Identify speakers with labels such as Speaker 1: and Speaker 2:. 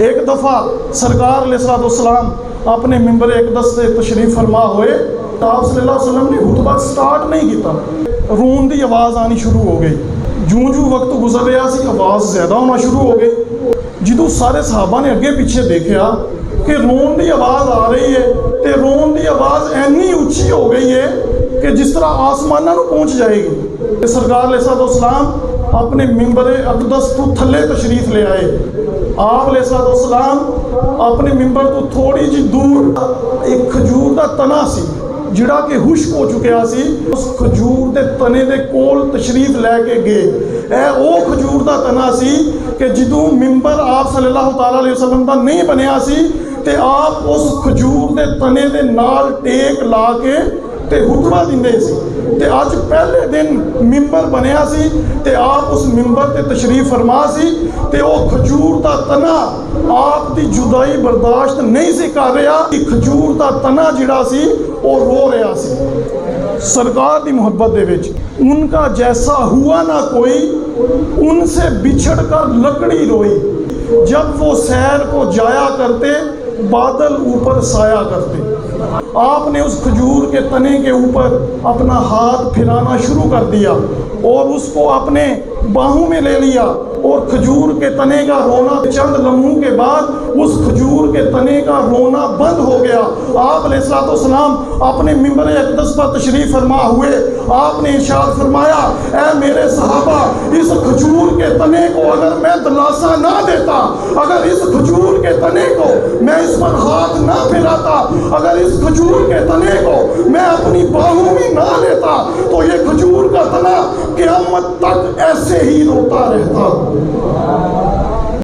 Speaker 1: ایک دفعہ سرکار علیہ السلام اپنے ممبر اقدس سے تشریف فرما ہوئے تو آپ صلی اللہ علیہ وسلم نے خطبہ سٹارٹ نہیں کیتا، رون دی آواز آنی شروع ہو گئی۔ جوں وقت گزر رہا سی آواز زیادہ ہونا شروع ہو گئی۔ جدوں سارے صحابہ نے اگے پیچھے دیکھا کہ رون دی آواز آ رہی ہے تے رون دی آواز اینی اچھی ہو گئی ہے کہ جس طرح آسمانوں کو پہنچ جائے گی۔ سرکار علیہ السلام اپنے ممبر اقدس تو تھلے تشریف لے آئے۔ آپ علیہ السلام اپنے ممبر تو تھوڑی جی دور ایک کھجور دا تنا سی جڑا کہ خشک ہو چکیا سی، اس کھجور دے تنے دے کول تشریف لے کے گئے۔ اے او کھجور دا تنا سی کہ جدوں ممبر آپ صلی اللہ تعالی علیہ وسلم دا نہیں بنیا سی تے آپ اس کھجور دے تنے دے نال ٹیک لا کے تے خطبہ دیندے سی۔ تے آج پہلے دن ممبر بنیا سی تے آپ اس ممبر تے تشریف فرما سی تے او کھجور دا تنا آپ دی جدائی برداشت نہیں سی کر رہا، کھجور دا تنا جڑا سی او رو رہا سی۔ سرکار دی محبت دے وچ ان کا جیسا ہوا نہ کوئی، ان سے بچھڑ کر لکڑی روئی، جب وہ سیر کو جایا کرتے بادل اوپر سایہ کرتے۔ آپ نے اس کھجور کے تنے کے اوپر اپنا ہاتھ پھرانا شروع کر دیا اور اس کو اپنے باہوں میں لے لیا، اور کھجور کے تنے کا رونا چند لمحوں کے بعد اس کھجور کے تنے کا رونا بند ہو گیا۔ آپ علیہ السلام اپنے ممبر اقدس پر تشریف فرما ہوئے، آپ نے ارشاد فرمایا، اے میرے صحابہ، اس کھجور کے تنے کو اگر میں دلاسا نہ دیتا، اگر اس کھجور کے تنے کو میں اس پر ہاتھ نہ پھراتا، اگر اس کھجور کے تنے کو میں اپنی باہوں میں نہ لیتا تو یہ کھجور کا تنا قیامت تک ایسے ہی روتا رہتا۔